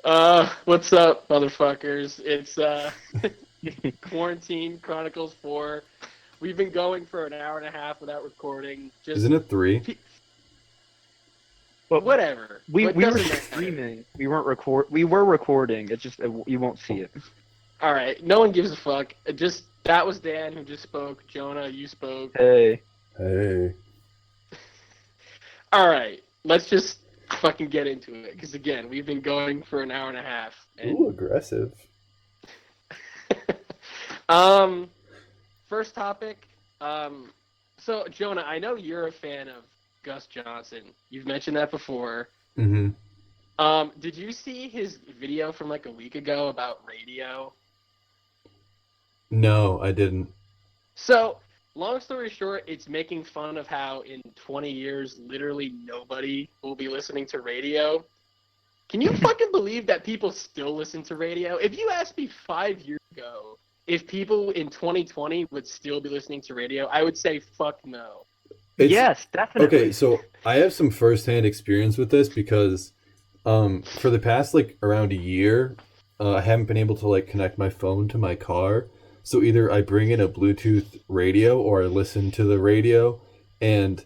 What's up, motherfuckers? It's Quarantine Chronicles 4. We've been going for an hour and a half without recording. Isn't it 3? But whatever. We were streaming. We weren't We were recording. It's just you won't see it. All right. No one gives a fuck. That was Dan who just spoke. Jonah, you spoke. Hey. All right. Let's just fucking get into it. Because again, we've been going for an hour and a half. And... Ooh, aggressive. First topic. So Jonah, I know you're a fan of Gus Johnson. You've mentioned that before. Mm-hmm. Did you see his video from like a week ago about radio? No, I didn't. So, long story short, it's making fun of how in 20 years, literally nobody will be listening to radio. Can you fucking believe that people still listen to radio? If you asked me 5 years ago if people in 2020 would still be listening to radio, I would say fuck no. Yes, definitely. Okay, so I have some first-hand experience with this because for the past around a year, I haven't been able to connect my phone to my car. So either I bring in a Bluetooth radio or I listen to the radio, and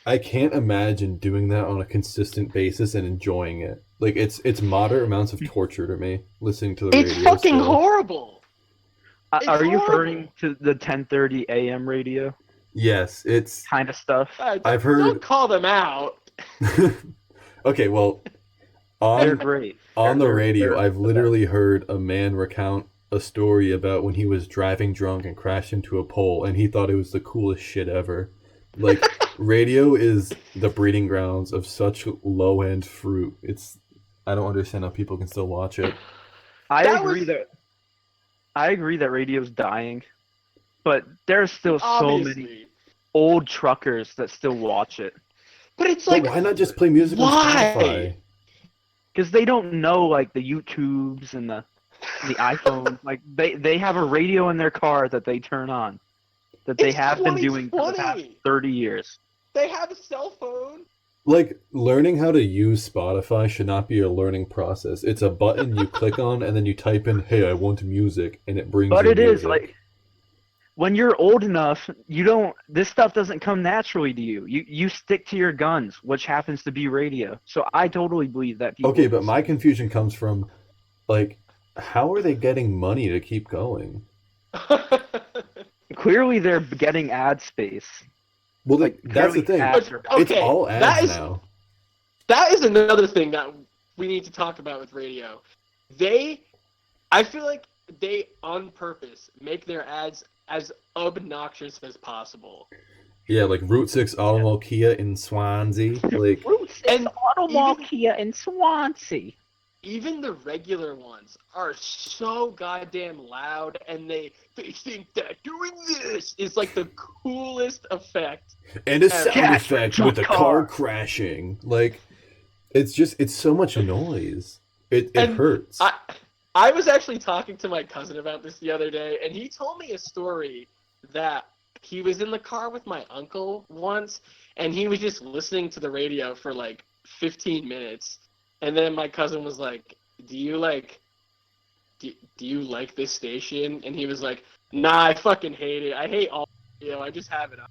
I can't imagine doing that on a consistent basis and enjoying it. It's moderate amounts of torture to me listening to the radio. It's fucking horrible. Are you referring to the 10:30 a.m. radio? Yes, it's kind of stuff. I've heard. Don't call them out. Okay, well, they're great. On the radio, I've literally heard a man recount a story about when he was driving drunk and crashed into a pole, and he thought it was the coolest shit ever. Radio is the breeding grounds of such low-end fruit. I don't understand how people can still watch it. I agree that radio's dying, but there's still so many old truckers that still watch it. But it's why not just play music on Spotify? Because they don't know the YouTubes and the iPhone. They have a radio in their car that they turn on, that they have been doing for the past 30 years. They have a cell phone. Learning how to use Spotify should not be a learning process. It's a button you click on and then you type in, "Hey, I want music," and it brings. But you it music. is when you're old enough, this stuff doesn't come naturally to you. You stick to your guns, which happens to be radio. So I totally believe that people... Okay, but my confusion comes from, how are they getting money to keep going? Clearly they're getting ad space. Well, that's the thing. It's all ads now. That is another thing that we need to talk about with radio. I feel like they, on purpose, make their ads as obnoxious as possible. Yeah, Route 6 Automall Kia in Swansea. Route 6 Automall Kia in Swansea. Even the regular ones are so goddamn loud, and they think that doing this is the coolest effect. And a sound effect with a car crashing. It's so much noise. It hurts. I was actually talking to my cousin about this the other day, and he told me a story that he was in the car with my uncle once, and he was just listening to the radio for 15 minutes, and then my cousin was like, do you like this station? And he was like, nah, I fucking hate it. I hate all radio. I just have it on.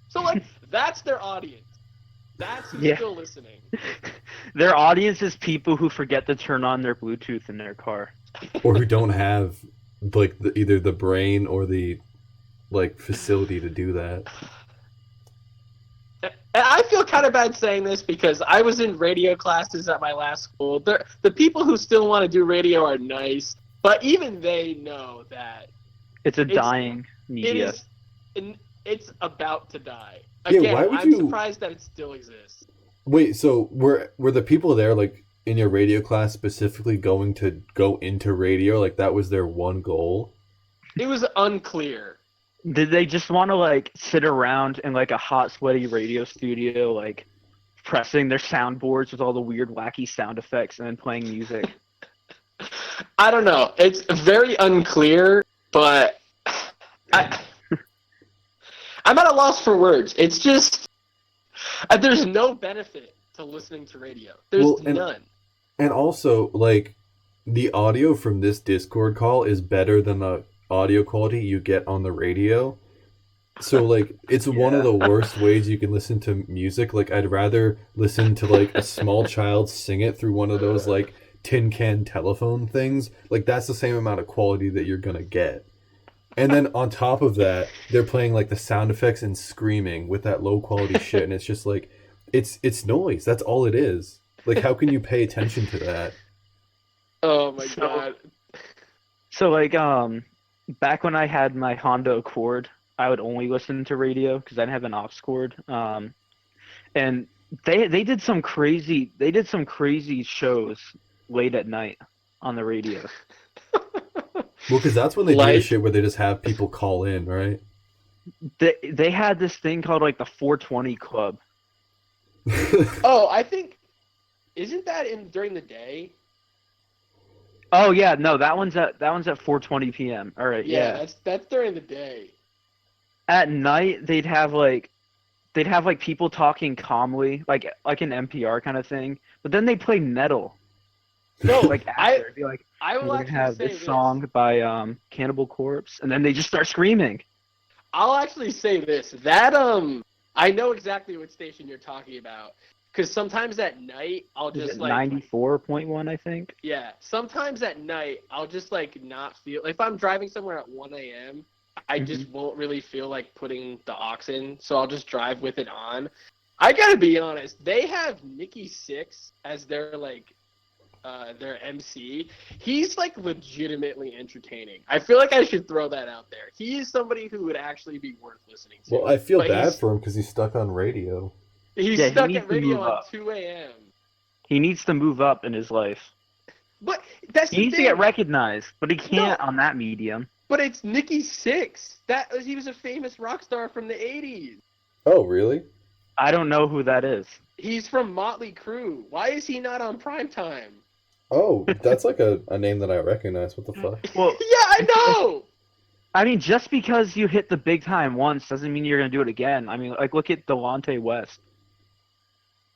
So that's their audience. That's who's still listening. Their audience is people who forget to turn on their Bluetooth in their car. Or who don't have either the brain or the facility to do that. And I feel kind of bad saying this because I was in radio classes at my last school. The people who still want to do radio are nice, but even they know that it's dying media. It's about to die. Again, I'm surprised that it still exists. Wait, so were the people there in your radio class specifically going to go into radio? That was their one goal? It was unclear. Did they just want to sit around in a hot, sweaty radio studio, pressing their soundboards with all the weird, wacky sound effects and then playing music? I don't know. It's very unclear, but I'm at a loss for words. It's just there's no benefit to listening to radio. There's none. And also, like, the audio from this Discord call is better than the audio quality you get on the radio. So, like, it's one of Yeah. the worst ways you can listen to music. Like, I'd rather listen to, like, a small child sing it through one of those, like, tin can telephone things. Like, that's the same amount of quality that you're gonna get. And then on top of that, they're playing, like, the sound effects and screaming with that low quality shit. And it's just like, it's noise. That's all it is. Like, how can you pay attention to that? Oh my So- god. So like back when I had my Honda Accord, I would only listen to radio because I didn't have an aux cord. And they did some crazy shows late at night on the radio. Well, because that's when they do the Like- shit where they just have people call in, right? They had this thing called like the 420 Club. Oh, I think isn't that in during the day? Oh yeah, no, that one's at 4:20 p.m. All right, yeah. That's during the day. At night they'd have like people talking calmly, like an NPR kind of thing. But then they play metal. No, Like after, it'd be like, I we're will gonna actually have say this song by Cannibal Corpse, and then they just start screaming. I'll actually say this. That I know exactly what station you're talking about. Because sometimes at night I'll Is just it like 94.1, I think? yeah. Sometimes at night I'll just like not feel if I'm driving somewhere at 1 a.m. I just won't really feel like putting the aux in, so I'll just drive with it on. I gotta be honest. They have Nikki Sixx as their their MC. He's like legitimately entertaining. I feel like I should throw that out there. He is somebody who would actually be worth listening to. Well, I feel But bad he's- for him because he's stuck on radio. He's Yeah, he stuck needs at to radio move at up. 2 a.m. He needs to move up in his life. But that's He the needs to thing. get recognized, but he can't on that medium. But it's Nikki Sixx. He was a famous rock star from the 80s. Oh, really? I don't know who that is. He's from Motley Crue. Why is he not on primetime? Oh, that's like a name that I recognize. What the fuck? Well, Yeah, I know. I mean, just because you hit the big time once doesn't mean you're gonna do it again. I mean, like look at Delonte West.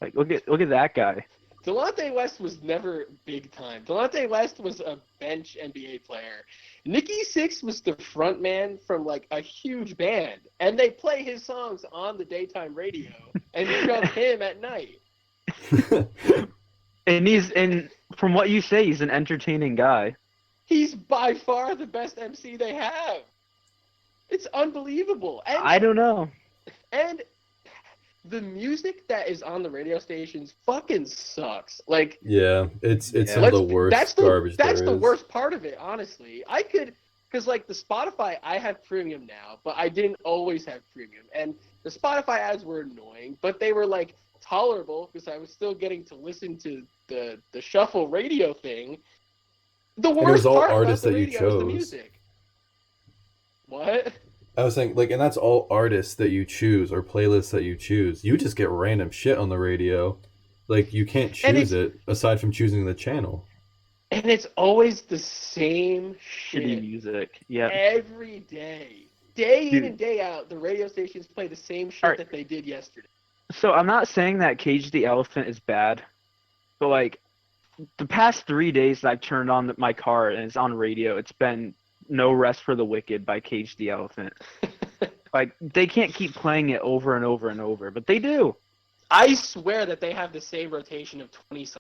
Like look at that guy. Delonte West was never big time. Delonte West was a bench NBA player. Nikki Sixx was the front man from like a huge band, and they play his songs on the daytime radio and shove him at night. And from what you say, he's an entertaining guy. He's by far the best MC they have. It's unbelievable. And I don't know. And the music that is on the radio stations fucking sucks. Like Yeah, it's Yeah. some of the worst that's garbage That's there the is. worst part of it, honestly. I could, because like the Spotify, I have premium now, but I didn't always have premium. And the Spotify ads were annoying, but they were like tolerable because I was still getting to listen to the shuffle radio thing. The it was worst all part artists about the that you radio is the chose. music. What? I was saying, like, and that's all artists that you choose or playlists that you choose. You just get random shit on the radio. Like, you can't And choose it aside from choosing the channel. And it's always the same Shitty shit music. Yeah. every day. Day in Dude. and day out, the radio stations play the same shit Alright. that they did yesterday. So I'm not saying that Cage the Elephant is bad, but like the past 3 days that I've turned on my car and it's on radio, it's been No Rest for the Wicked by Cage the Elephant. Like they can't keep playing it over and over and over, but they do. I swear that they have the same rotation of 20 songs.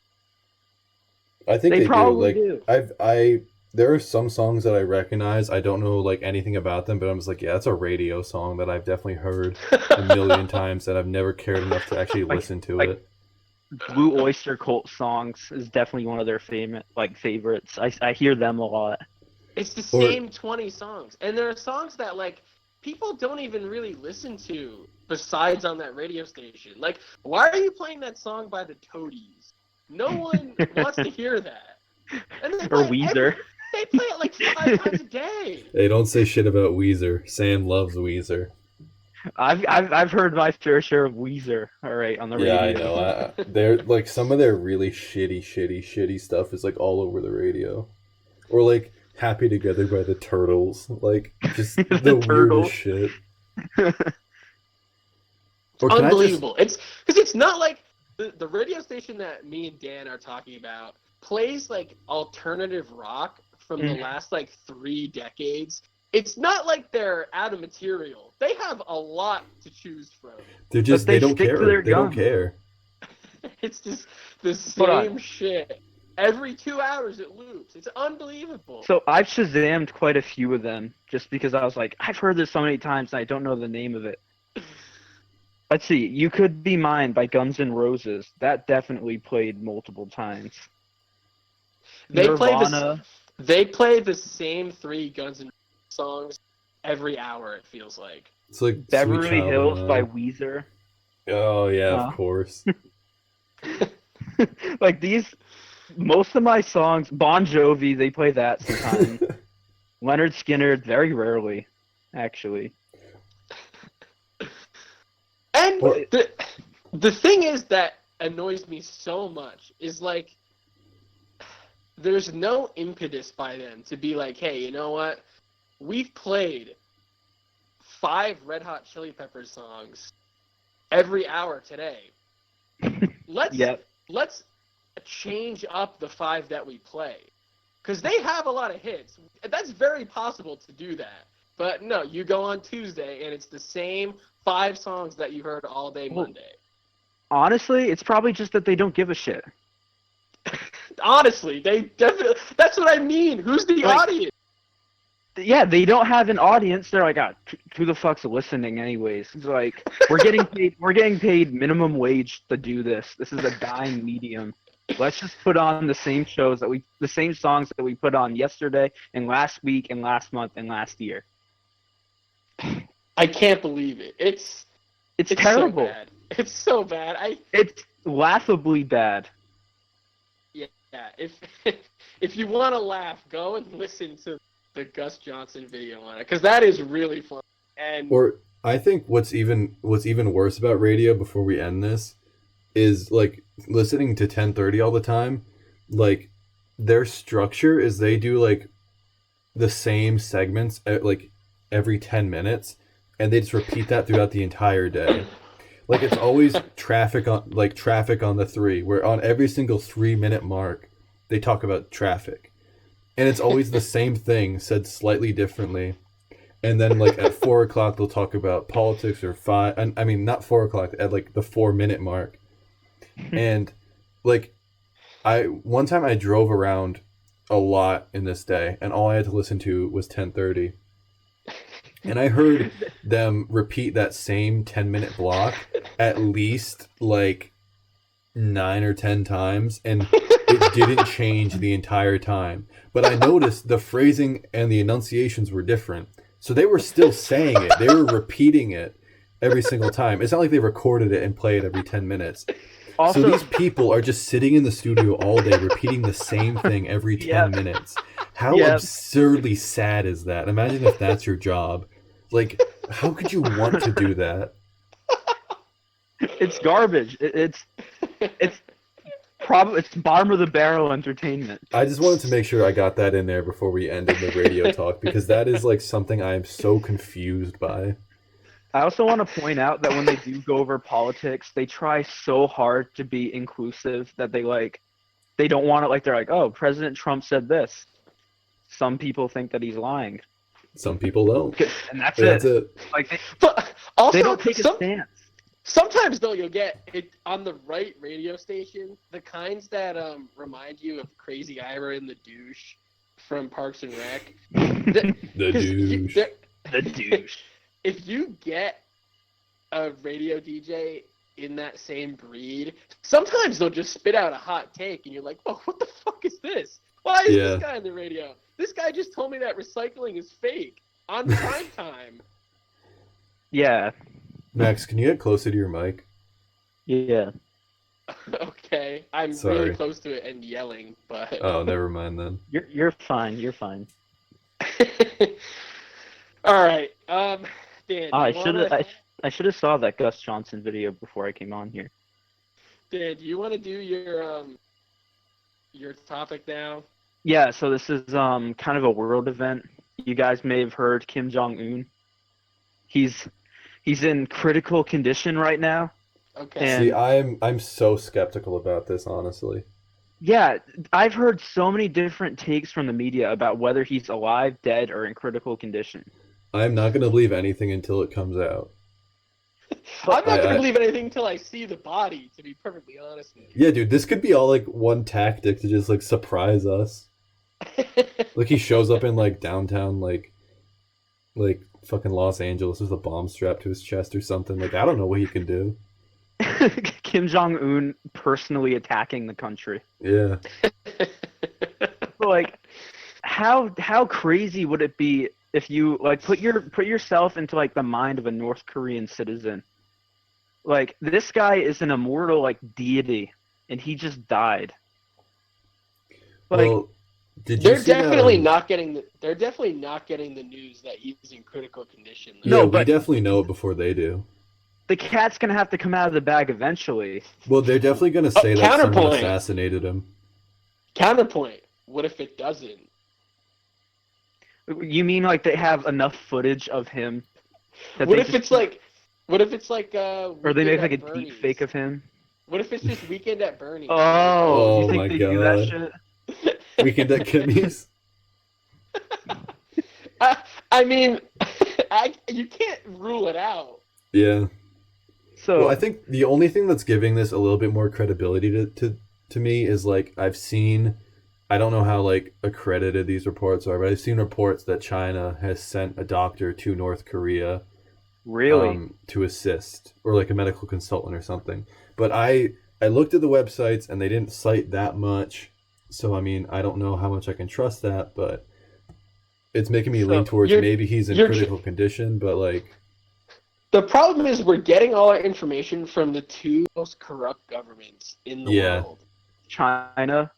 I think They they, probably do. do. Like, there are some songs that I recognize. I don't know, like, anything about them, but I'm just like, yeah, that's a radio song that I've definitely heard a million times that I've never cared enough to actually listen to like- it. Blue Oyster Cult songs is definitely one of their favorites. I hear them a lot. It's the Or- same 20 songs. And there are songs that, like, people don't even really listen to besides on that radio station. Like, why are you playing that song by the Toadies? No one wants to hear that. And they Or play it Weezer. they play it like 5 times a day. Hey, don't say shit about Weezer. Sam loves Weezer. I've heard my fair share of Weezer. All right, on the radio. Yeah, I know. They're like some of their really shitty stuff is like all over the radio, or like "Happy Together" by the Turtles, like just the Turtles. weirdest shit. Or can I just- Unbelievable. It's because it's not like the radio station that me and Dan are talking about. plays like alternative rock from the last like 3 decades. It's not like they're out of material. They have a lot to choose from. They're just they don't care. They don't care. It's just the same shit. Every 2 hours it loops. It's unbelievable. So I've Shazammed quite a few of them just because I was like, I've heard this so many times and I don't know the name of it. Let's see. You Could Be Mine by Guns N' Roses. That definitely played multiple times. They play the same 3 Guns N' Roses songs every hour, it feels like. It's like Beverly Hills by Weezer. Oh, yeah, of course. Like most of my songs, Bon Jovi, they play that sometimes. Leonard Skinner, very rarely, actually. And the thing is that annoys me so much is like, there's no impetus by them to be like, hey, you know what? We've played 5 Red Hot Chili Peppers songs every hour today. Let's change up the 5 that we play. Because they have a lot of hits. That's very possible to do that. But no, you go on Tuesday and it's the same 5 songs that you heard all day Monday. Honestly, it's probably just that they don't give a shit. Honestly, they definitely. That's what I mean. Who's the audience? Yeah, they don't have an audience. They're like, who the fuck's listening, anyways? It's like we're getting paid. We're getting paid minimum wage to do this. This is a dying medium. Let's just put on the same songs that we put on yesterday and last week and last month and last year. I can't believe it. It's terrible. So bad. It's so bad. It's laughably bad. Yeah, if you want to laugh, go and listen to the Gus Johnson video on it, because that is really fun. Or I think what's even worse about radio, before we end this, is like listening to 1030 all the time. Like their structure is they do like the same segments like every 10 minutes, and they just repeat that throughout the entire day. Like it's always traffic on the 3, where on every single 3-minute mark they talk about traffic, and it's always the same thing said slightly differently. And then like at 4 o'clock they'll talk about politics, or 5. I mean not 4 o'clock, at like the 4-minute mark. And like one time I drove around a lot in this day, and all I had to listen to was 1030. And I heard them repeat that same 10-minute block at least like 9 or 10 times, and it didn't change the entire time. But I noticed the phrasing and the enunciations were different. So they were still saying it. They were repeating it every single time. It's not like they recorded it and played every 10 minutes. Also, so these people are just sitting in the studio all day repeating the same thing every 10 minutes. How absurdly sad is that? Imagine if that's your job. Like, how could you want to do that? It's garbage. It's bottom of the barrel entertainment. I just wanted to make sure I got that in there before we ended the radio talk, because that is like something I am so confused by. I also want to point out that when they do go over politics, they try so hard to be inclusive that they don't want it. Like they're like, oh, President Trump said this. Some people think that he's lying. Some people don't. And that's it. Like but also, they don't take a stance. Sometimes though, you'll get it on the right radio station, the kinds that remind you of Crazy Ira and the douche from Parks and Rec. The douche. The douche. If you get a radio DJ in that same breed, sometimes they'll just spit out a hot take, and you're like, "Oh, what the fuck is this? Why is this guy on the radio? This guy just told me that recycling is fake on prime time." Yeah. Max, can you get closer to your mic? Yeah. Okay, I'm really close to it and yelling, but. Oh, never mind then. You're fine. You're fine. All right, Dan. I should have saw that Gus Johnson video before I came on here. Dan, do you want to do your topic now? Yeah. So this is kind of a world event. You guys may have heard Jong Un. He's in critical condition right now. Okay. See, I'm so skeptical about this, honestly. Yeah, I've heard so many different takes from the media about whether he's alive, dead, or in critical condition. I'm not gonna believe anything until it comes out. I'm not going to I- believe anything until I see the body, to be perfectly honest with Yeah, dude, this could be all like one tactic to just like surprise us. you. Like he shows up in like downtown, like fucking Los Angeles with a bomb strapped to his chest or something. Like I don't know what he can do. Kim Jong Un personally attacking the country. Yeah. Like, how crazy would it be if you like put yourself into like the mind of a North Korean citizen? Like this guy is an immortal like deity, and he just died. Like, Well, did you They're see definitely that, not getting the. They're definitely not getting the news that he's in critical condition. Yeah, No, we but- definitely know it before they do. the cat's gonna have to come out of the bag eventually. Well, they're definitely gonna say that someone counterpoint. assassinated him. Counterpoint. What if it doesn't? You mean like they have enough footage of him? That What they if just- it's like? What if it's like? Or they make Weekend like at a deep Bernie's? fake of him? What if it's just Weekend at Bernie's? Oh, Oh you think my they do that God. shit? Weekend at Kimmy's. I mean, you can't rule it out. Yeah. So Well, I think the only thing that's giving this a little bit more credibility to me is like I've seen, I don't know how like accredited these reports are, but I've seen reports that China has sent a doctor to North Korea really, to assist, or like a medical consultant or something. But I looked at the websites and they didn't cite that much, so I mean I don't know how much I can trust that, but it's making me So, lean towards you're- maybe he's in you're- critical condition, but like The problem is we're getting all our information from the two most corrupt governments in the Yeah. world, China.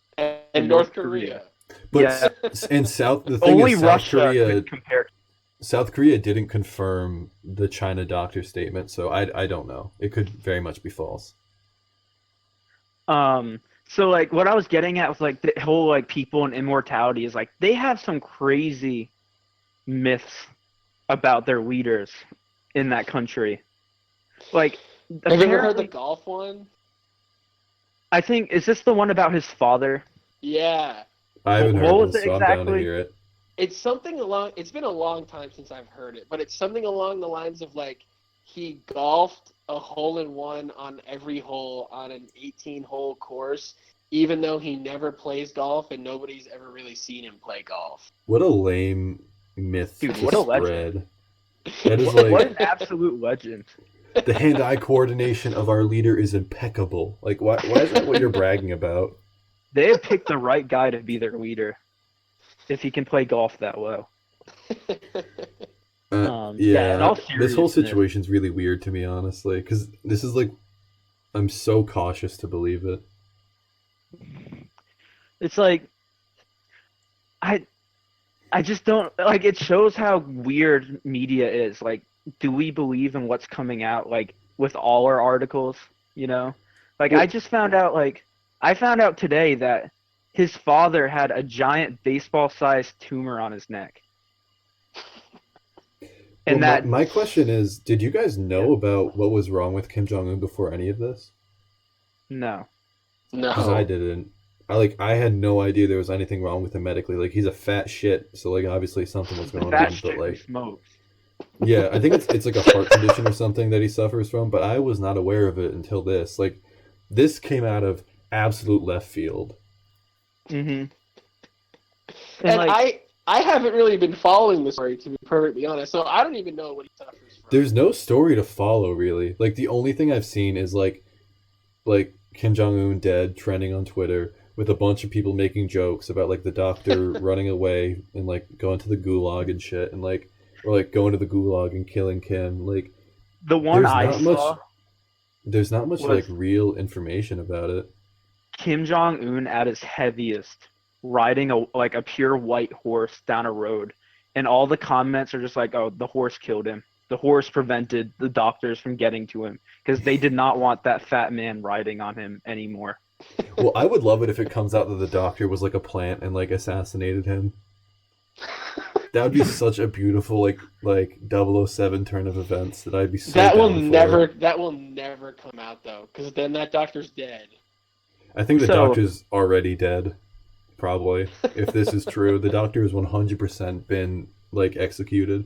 and North Korea. but Yeah. in the thing Only is South Russia Korea could compare. South Korea didn't confirm the China doctor statement, so I don't know. It could very much be false. So like what I was getting at with like the whole like people and immortality is like they have some crazy myths about their leaders in that country. Like, Have you ever heard apparently- the golf one? I think is this the one about his father? Yeah. I haven't What heard was this, it so I'm down to exactly? hear it. It's something along. It's been a long time since I've heard it, but it's something along the lines of like he golfed a hole-in-one on every hole on an 18-hole course, even though he never plays golf and nobody's ever really seen him play golf. What a lame myth Dude, to what a spread. legend. That is What like an absolute legend. the hand-eye coordination of our leader is impeccable. Like, why is that what you're bragging about? They have picked the right guy to be their leader if he can play golf that well. Yeah, in all this whole seriousness. situation's really weird to me, honestly, because this is like, I'm so cautious to believe it. It's like I just don't like it shows how weird media is. Like, do we believe in what's coming out like with all our articles, you know? Like I just found out I found out today that his father had a giant baseball-sized tumor on his neck. And Well, that my question is, did you guys know about what was wrong with Kim Jong Un before any of this? no. Because No. I didn't. I had no idea there was anything wrong with him medically. Like, he's a fat shit, so like obviously something was going That on. shit But like, smokes. yeah, I think it's like a heart condition or something that he suffers from. But I was not aware of it until this. Like, this came out of absolute left field. Mm-hmm. And I haven't really been following the story, to be perfectly honest, so I don't even know what he suffers from. There's no story to follow, really. Like, the only thing I've seen is like Kim Jong Un dead trending on Twitter with a bunch of people making jokes about like the doctor running away and like going to the gulag and shit, and like or like going to the gulag and killing Kim. Like, The one There's I not much- saw, there's not much Was- like real information about it. Kim Jong Un at his heaviest, riding a pure white horse down a road, and all the comments are just like, "Oh, the horse killed him. The horse prevented the doctors from getting to him because they did not want that fat man riding on him anymore." Well, I would love it if it comes out that the doctor was like a plant and like assassinated him. That would be such a beautiful like 007 turn of events that I'd be so That will down for. never come out though, because then that doctor's dead. I think the So- doctor's already dead. Probably, if this is true, the doctor has 100% been like executed.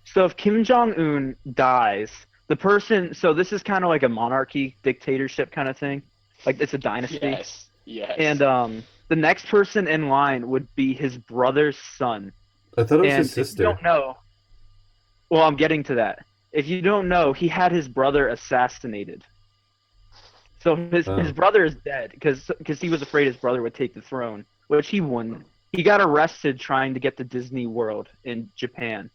So if Kim Jong Un dies, the person. So this is kind of like a monarchy, dictatorship kind of thing. Like it's a dynasty. Yes. Yes. And the next person in line would be his brother's son. I thought it was And his if you sister. don't know, well, I'm getting to that. If you don't know, he had his brother assassinated. So his brother is dead because he was afraid his brother would take the throne, which he wouldn't. He got arrested trying to get to Disney World in Japan.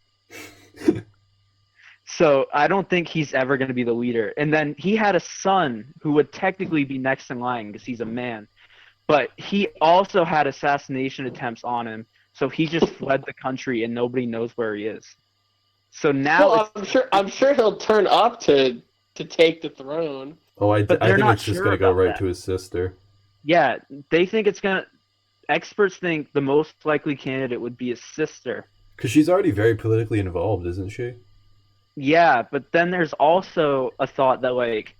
So I don't think he's ever going to be the leader. And then he had a son who would technically be next in line because he's a man. But he also had assassination attempts on him, so he just fled the country and nobody knows where he is. So now well, I'm sure he'll turn up to take the throne. Oh, I But think they're not it's just sure gonna go about right that. to his sister. Yeah, they think it's gonna. Experts think the most likely candidate would be his sister. Because she's already very politically involved, isn't she? Yeah, but then there's also a thought that like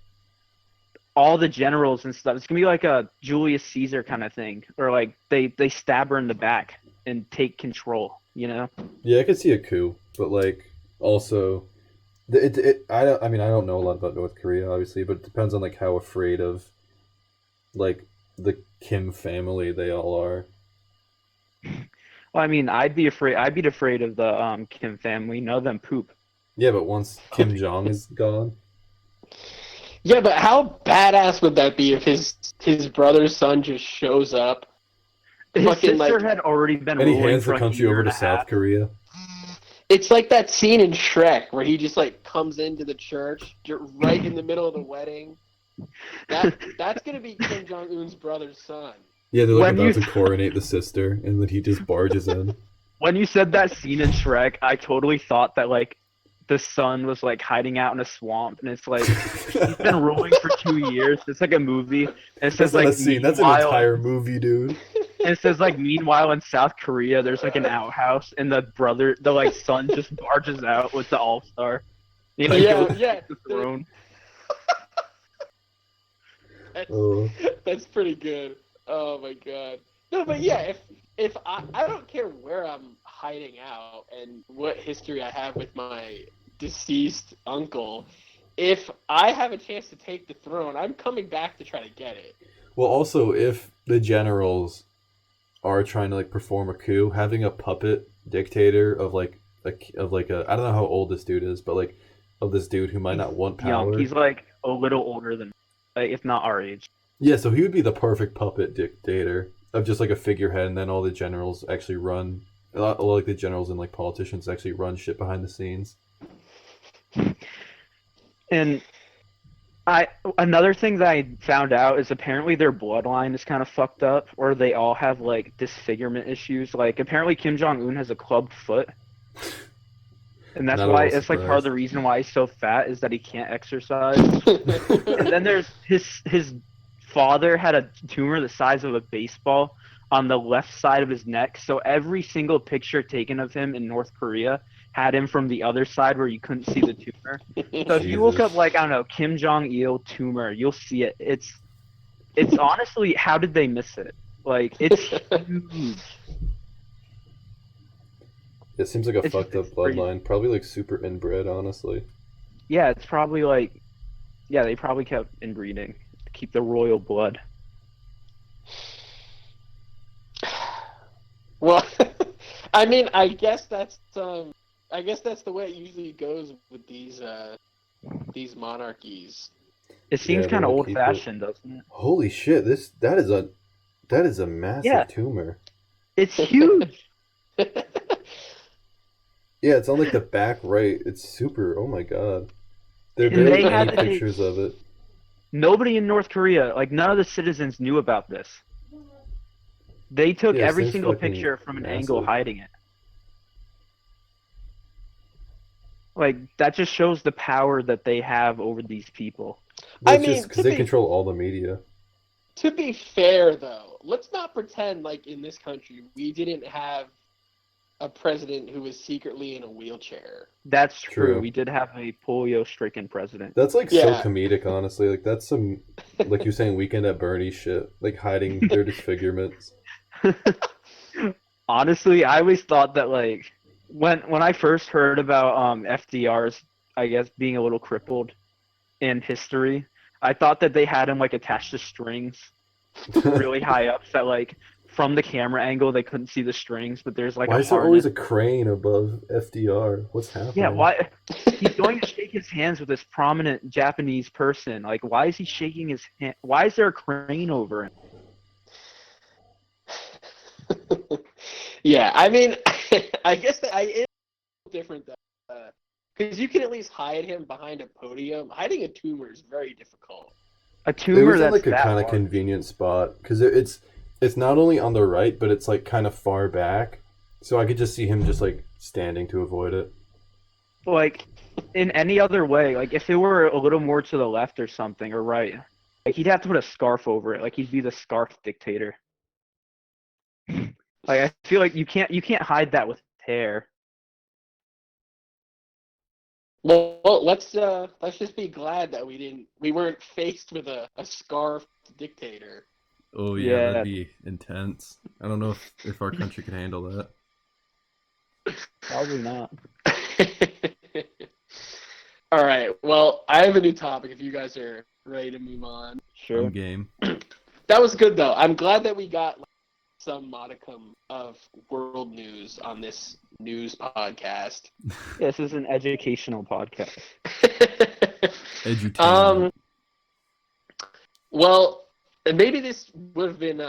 all the generals and stuff, it's gonna be like a Julius Caesar kind of thing, or like they stab her in the back and take control. You know? Yeah, I could see a coup, but like also, I don't know a lot about North Korea, obviously, but it depends on like how afraid of like the Kim family they all are. Well, I mean, I'd be afraid of the Kim family. Know them poop. Yeah, but once Kim Jong is gone, Yeah, but how badass would that be if his brother's son just shows up? His Fucking, sister like- had already been and he ruling hands for the like a country year over and to a South half. Korea. It's like that scene in Shrek where he just like comes into the church right in the middle of the wedding. That's gonna be Kim Jong Un's brother's son. Yeah, they're like When about you- to coronate the sister, and then he just barges in. When you said that scene in Shrek, I totally thought that like the son was like hiding out in a swamp, and it's like he's been ruling for 2 years. It's like a movie, and it That's says not like a scene. That's an meanwhile- entire movie, dude. And it says like meanwhile in South Korea, there's like an outhouse, and the like son just barges out with the all-star. You know, Yeah, goes yeah. to the throne. Oh. That's pretty good. Oh my god. No, but yeah, if I don't care where I'm hiding out and what history I have with my deceased uncle, if I have a chance to take the throne, I'm coming back to try to get it. Well, also, if the generals are trying to like perform a coup, having a puppet dictator of like a I don't know how old this dude is, but like of this dude who might not want power. Young. He's like a little older than, if not our age. Yeah, so he would be the perfect puppet dictator of just like a figurehead, and then all the generals actually run. A lot like the generals and like politicians actually run shit behind the scenes. And another thing that I found out is apparently their bloodline is kind of fucked up, or they all have like disfigurement issues. Like apparently Kim Jong Un has a clubbed foot, and that's Not at why all it's like part of surprised. the reason why he's so fat is that he can't exercise. And then there's his father had a tumor the size of a baseball on the left side of his neck. So every single picture taken of him in North Korea had him from the other side where you couldn't see the tumor. So if you look Jesus. up like I don't know Kim Jong Il tumor, you'll see it. It's honestly, how did they miss it? Like it's huge. It seems like a It's- fucked up it's crazy. bloodline. Probably like super inbred, honestly. Yeah, it's probably like, yeah, they probably kept inbreeding to keep the royal blood. Well, I mean, I guess that's the way it usually goes with these monarchies. It seems Yeah, kind of they'll old keep it. fashioned, doesn't it? Holy shit! That is a massive Yeah. tumor. It's huge. Yeah, it's on like the back right. It's super. Oh my god. There And barely they any had to take- pictures of it. Nobody in North Korea, like none of the citizens knew about this. They took Yeah, it every seems single fucking picture from an angle massive. hiding it. Like that just shows the power that they have over these people. Well, I it's just mean, because to they be- control all the media. To be fair, though, let's not pretend like in this country we didn't have a president who was secretly in a wheelchair. That's true. True. We did have a polio-stricken president. That's like so Yeah. comedic, honestly. Like that's some, like you're saying, Weekend at Bernie's shit. Like hiding their disfigurements. Honestly, I always thought that like when I first heard about FDR's, I guess, being a little crippled in history, I thought that they had him like attached to strings really high up, so that like from the camera angle they couldn't see the strings, but there's like Why a is there harness. always a crane above FDR? What's happening? Yeah, why? He's going to shake his hands with this prominent Japanese person. Like, why is he shaking his hand? Why is there a crane over him? Yeah, I mean, I guess that it's different though, because you can at least hide him behind a podium. Hiding a tumor is very difficult. A It tumor was in that's like a that kind of large. convenient spot because it's not only on the right, but it's like kind of far back, so I could just see him just like standing to avoid it. Like, in any other way, like if it were a little more to the left or something, or right, like he'd have to put a scarf over it. Like he'd be the scarf dictator. Like I feel like you can't hide that with hair. Well, let's just be glad that we weren't faced with a scarfed dictator. Oh Yeah. that'd be intense. I don't know if our country can handle that. Probably not. All right. Well, I have a new topic. If you guys are ready to move on, Sure. I'm game. that was good though. I'm glad that we got some modicum of world news on this news podcast. This is an educational podcast. Edutainment. Well, maybe this would have been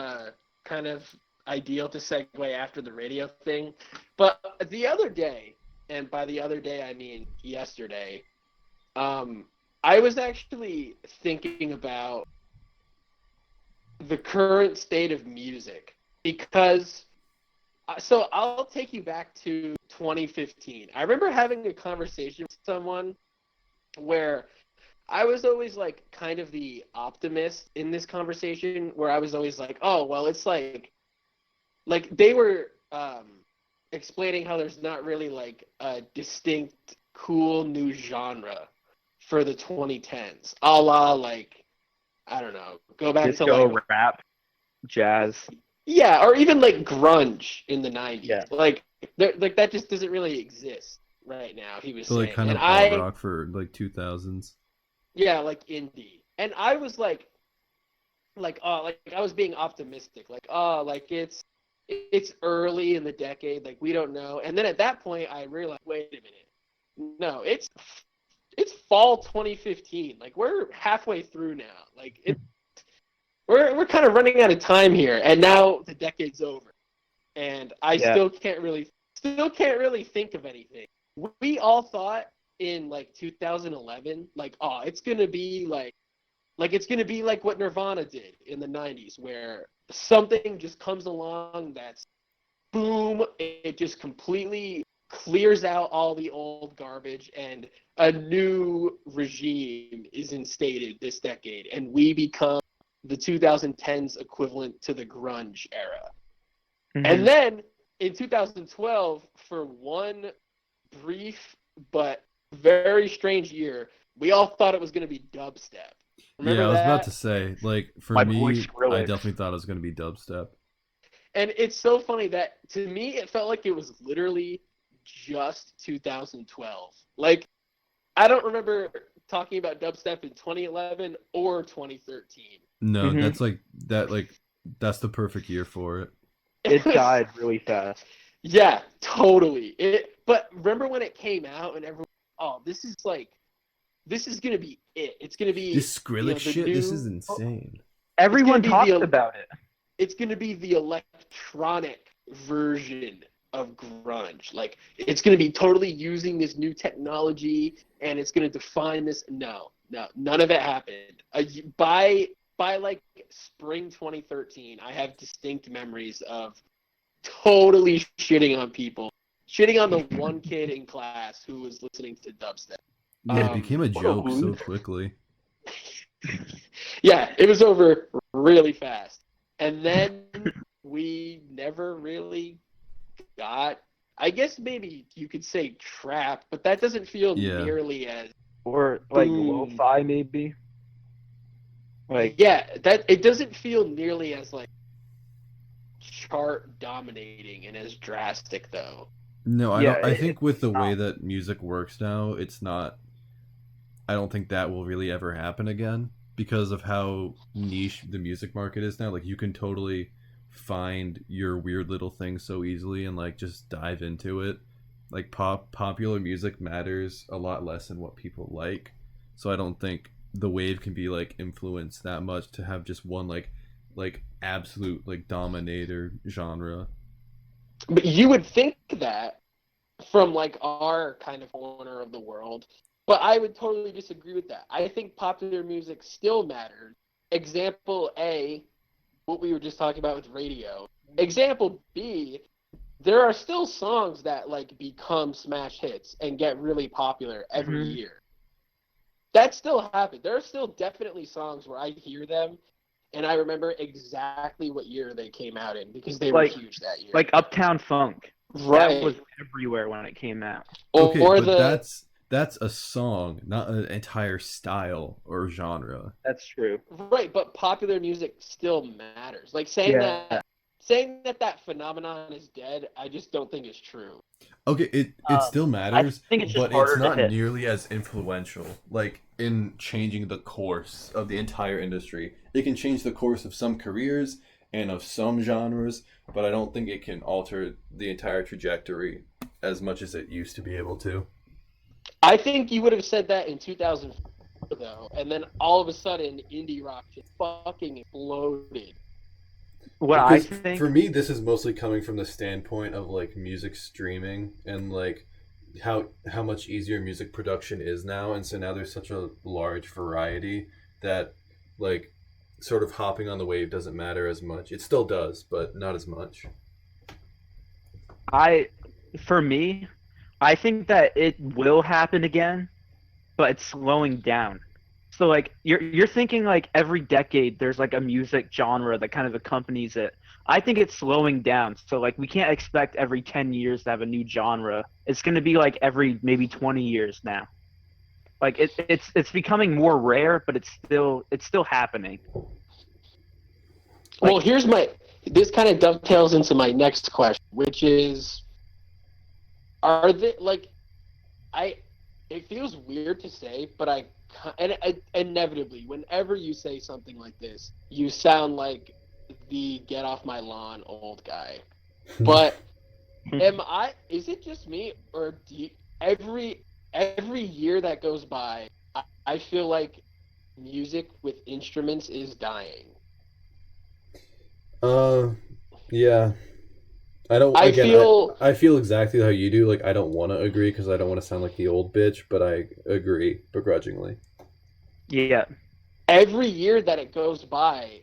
kind of ideal to segue after the radio thing, but the other day, and by the other day I mean yesterday, I was actually thinking about the current state of music because, so I'll take you back to 2015. I remember having a conversation with someone where I was always like kind of the optimist in this conversation, where I was always like, oh, well, it's like they were explaining how there's not really like a distinct cool new genre for the 2010s, a la like, I don't know, go back Disco, to like rap, jazz. yeah, or even like grunge in the 90s. Yeah. Like that just doesn't really exist right now. He was So like saying, kind of and alt rock for like 2000s. yeah, like indie. And I was like I was being optimistic, like it's early in the decade, like we don't know. And then at that point I realized, wait a minute, no, it's fall 2015. Like we're halfway through now. Like we're kind of running out of time here, and now the decade's over, and I still can't really think of anything. We all thought in like 2011, like, oh, it's gonna be like it's gonna be like what Nirvana did in the 90s, where something just comes along that's boom, it just completely clears out all the old garbage, and a new regime is instated this decade, and we become the 2010s equivalent to the grunge era. Mm-hmm. And then in 2012, for one brief but very strange year, we all thought it was going to be dubstep. Remember Yeah, I was that? about to say, like, for My boy me, Skrillex. I definitely thought it was going to be dubstep. And it's so funny that, to me, it felt like it was literally just 2012. Like, I don't remember talking about dubstep in 2011 or 2013. No, Mhm. that's the perfect year for it. It died really fast. Yeah, totally. But remember when it came out and everyone, oh, this is gonna be it. It's gonna be This Skrillex shit, new, this is insane. Everyone be talks the- about it. It's gonna be the electronic version of grunge. Like, it's gonna be totally using this new technology, and it's gonna define this. No, none of it happened. By like spring 2013, I have distinct memories of totally shitting on people, shitting on the one kid in class who was listening to dubstep. Yeah, it became a joke so Ooh. quickly. Yeah, it was over really fast. And then we never really got, I guess maybe you could say trap, but that doesn't feel nearly as or like lo-fi maybe. Like that it doesn't feel nearly as like chart dominating and as drastic though. No, I don't. I think with the way that music works now, it's not. I don't think that will really ever happen again because of how niche the music market is now. Like you can totally find your weird little thing so easily and like just dive into it. Like popular music matters a lot less than what people like. So I don't think the wave can be like influenced that much to have just one like absolute like dominator genre. But you would think that from like our kind of corner of the world, but I would totally disagree with that. I think popular music still matters. Example A, what we were just talking about with radio. Example B, there are still songs that like become smash hits and get really popular every year. That still happens. There are still definitely songs where I hear them and I remember exactly what year they came out in because they were huge that year. Like Uptown Funk. Right. That was everywhere when it came out. Okay, but that's a song, not an entire style or genre. That's true. Right, but popular music still matters. Like saying that phenomenon is dead, I just don't think it's true. Okay, it still matters, but it's not nearly as influential, like, in changing the course of the entire industry. It can change the course of some careers and of some genres, but I don't think it can alter the entire trajectory as much as it used to be able to. I think you would have said that in 2004, though, and then all of a sudden, indie rock just fucking exploded. I think for me, this is mostly coming from the standpoint of like music streaming and like how much easier music production is now, and so now there's such a large variety that like sort of hopping on the wave doesn't matter as much. It still does, but not as much. For me, I think that it will happen again, but it's slowing down. So like you're thinking like every decade there's like a music genre that kind of accompanies it. I think it's slowing down. So like we can't expect every 10 years to have a new genre. It's going to be like every maybe 20 years now. Like it's becoming more rare, but it's still happening. Well, this kind of dovetails into my next question, which is, are they like it feels weird to say, but inevitably, whenever you say something like this, you sound like the get off my lawn old guy. But is it just me, or every year that goes by, I feel like music with instruments is dying? Yeah. I feel exactly how you do. Like, I don't want to agree because I don't want to sound like the old bitch, but I agree begrudgingly. Yeah. Every year that it goes by,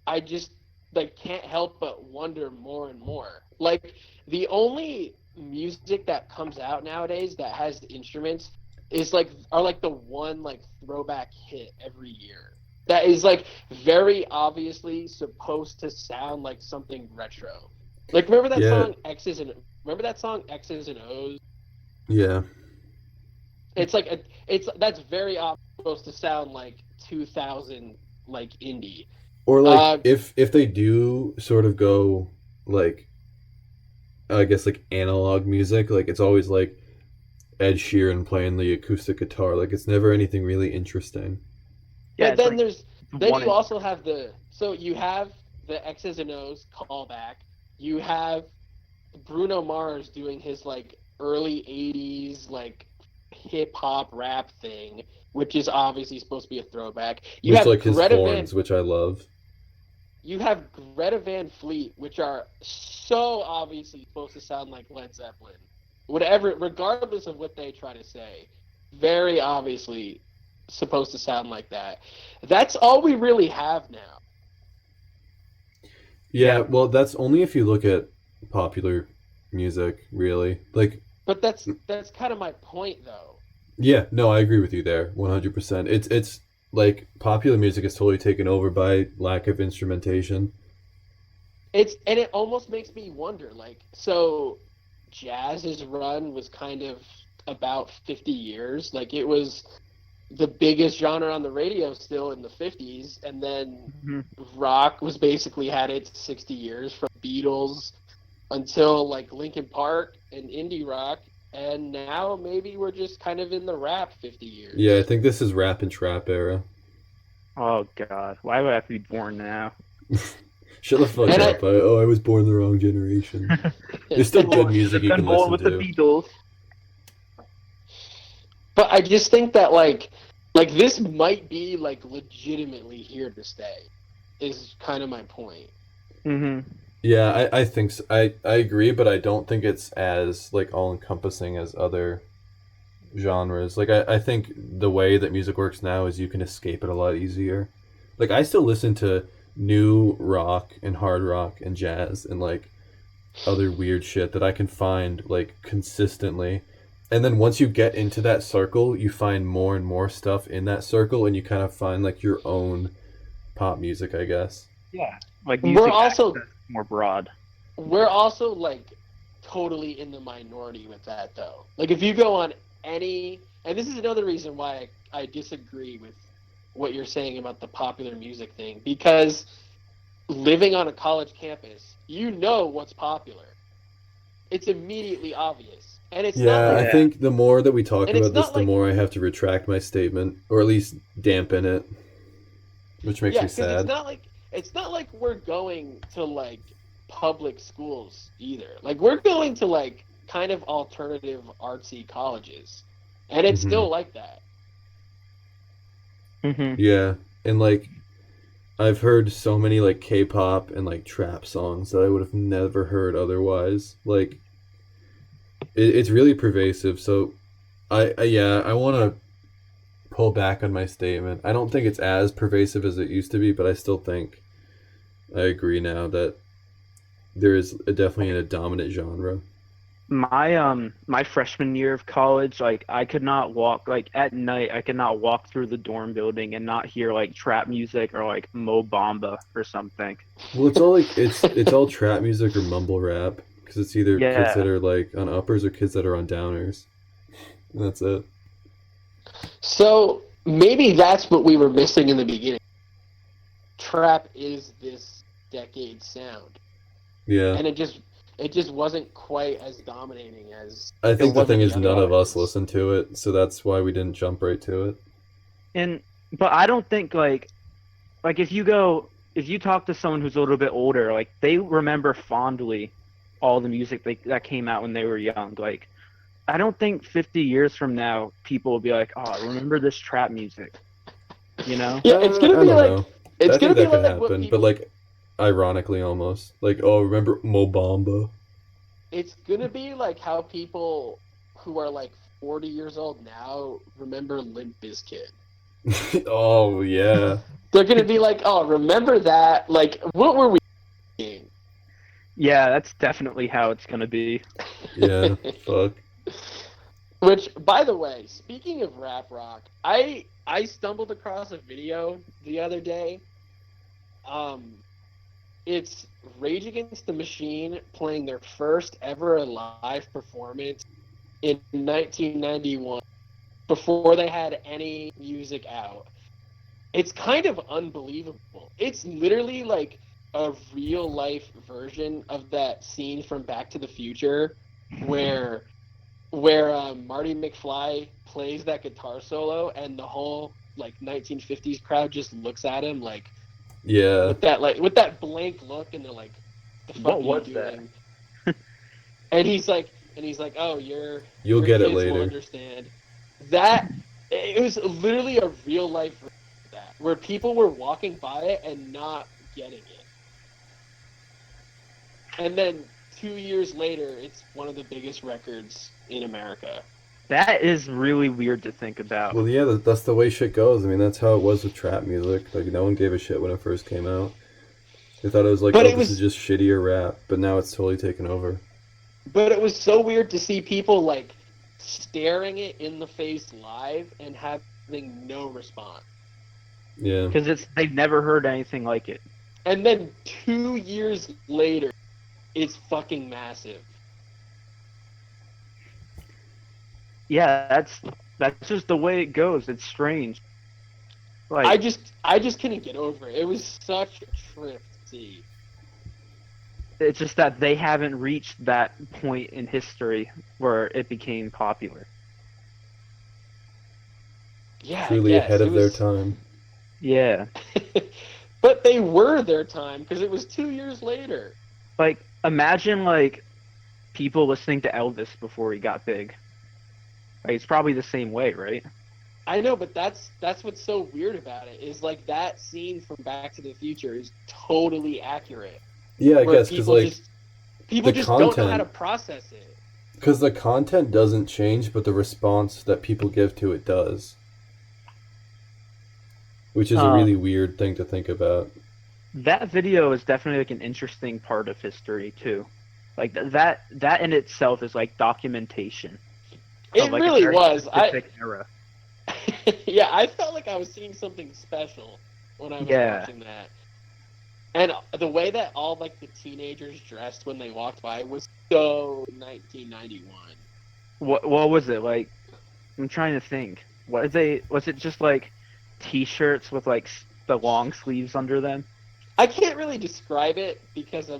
I just like can't help but wonder more and more. Like the only music that comes out nowadays that has instruments are the one like throwback hit every year. That is like very obviously supposed to sound like something retro. Like remember that song X's and O's? Yeah. It's like that's very supposed to sound like 2000 like indie. Or like if they do sort of go like I guess like analog music, like it's always like Ed Sheeran playing the acoustic guitar. Like it's never anything really interesting. Yeah, but then you also have you have the X's and O's callback. You have Bruno Mars doing his like early 80s like hip hop rap thing, which is obviously supposed to be a throwback. You have like his horns, which I love. You have Greta Van Fleet, which are so obviously supposed to sound like Led Zeppelin. Regardless of what they try to say, very obviously supposed to sound like that. That's all we really have now. Yeah, well, that's only if you look at popular music, really. Like, but that's kind of my point, though. Yeah, no, I agree with you there, 100%. It's like popular music is totally taken over by lack of instrumentation. it almost makes me wonder, like, so jazz's run was kind of about 50 years. Like, it was the biggest genre on the radio still in the 50s, and then rock was basically had its 60 years from Beatles until like Linkin Park and indie rock, and now maybe we're just kind of in the rap 50 years. Yeah, I think this is rap and trap era. Oh God, why would I have to be born now? Shut the fuck up! I was born the wrong generation. There's still good music you can listen with to. the Beatles. But I just think that like this might be like legitimately here to stay, is kind of my point. Mm-hmm. Yeah, I think so. I agree, but I don't think it's as like all encompassing as other genres. Like I think the way that music works now is you can escape it a lot easier. Like I still listen to new rock and hard rock and jazz and like other weird shit that I can find like consistently. And then once you get into that circle, you find more and more stuff in that circle, and you kind of find like your own pop music, I guess. Yeah, like music we're also more broad. We're also like totally in the minority with that, though. Like if you go on any, and this is another reason why I disagree with what you're saying about the popular music thing, because living on a college campus, you know what's popular. It's immediately obvious. And it's not like, I think the more that we talk and about this, the more I have to retract my statement, or at least dampen it, which makes me sad. It's not like we're going to like public schools either. Like we're going to like kind of alternative artsy colleges, and it's still like that. Yeah, and like I've heard so many like K-pop and like trap songs that I would have never heard otherwise. Like it's really pervasive. So I want to pull back on my statement. I don't think it's as pervasive as it used to be, but I still think I agree now that there is definitely a dominant genre. My freshman year of college, like I could not walk like at night. I could not walk through the dorm building and not hear like trap music or like Mo Bamba or something. Well, it's all like it's all trap music or mumble rap, because it's either kids that are like on uppers or kids that are on downers. And that's it. So maybe that's what we were missing in the beginning. Trap is this decade's sound. Yeah. And it just wasn't quite as dominating as. I think the thing is none of us listened to it, so that's why we didn't jump right to it. But I don't think like if you talk to someone who's a little bit older, like they remember fondly all the music that came out when they were young. Like I don't think 50 years from now people will be like, "Oh, remember this trap music," you know? Yeah, it's gonna be like know. It's gonna be that could like happen, people... but like ironically almost. Like, oh, remember Mo Bamba? It's gonna be like how people who are like 40 years old now remember Limp Bizkit. Oh yeah. They're gonna be like, oh, remember that? Like, what were we doing? Yeah, that's definitely how it's gonna be. Yeah, fuck. Which, by the way, speaking of rap rock, I stumbled across a video the other day. It's Rage Against the Machine playing their first ever live performance in 1991, before they had any music out. It's kind of unbelievable. It's literally like a real life version of that scene from Back to the Future where Marty McFly plays that guitar solo and the whole like 1950s crowd just looks at him like, yeah, with that blank look, and they're like, "The fuck what are you was doing?" and he's like, "Oh, you'll your get it kids later." Will understand that. It was literally a real life version of that, where people were walking by it and not getting it, and then 2 years later, it's one of the biggest records in America. That is really weird to think about. Well, yeah, that's the way shit goes. I mean, that's how it was with trap music. Like, no one gave a shit when it first came out. They thought it was like, this is just shittier rap, but now it's totally taken over. But it was so weird to see people, like, staring it in the face live and having no response. Yeah. Because they've never heard anything like it. And then 2 years later, it's fucking massive. Yeah, that's just the way it goes. It's strange. Like I just couldn't get over it. It was such a trip to see. it's just that they haven't reached that point in history where it became popular. Yeah, Truly I guess. ahead It of their was... time. Yeah. But they were their time because it was 2 years later. Like imagine like people listening to Elvis before he got big. Like it's probably the same way, right? I know, but that's what's so weird about it is like that scene from Back to the Future is totally accurate. Yeah, I where guess because like people the just don't know how to content, process it. because the content doesn't change, but the response that people give to it does, which is a really weird thing to think about. That video is definitely like an interesting part of history too. Like that in itself is like documentation. It Of like a really very was. specific era. Yeah, I felt like I was seeing something special when I was watching that. And the way that all like the teenagers dressed when they walked by was so 1991. What was it like? I'm trying to think. Was it just like t-shirts with like the long sleeves under them? I can't really describe it because I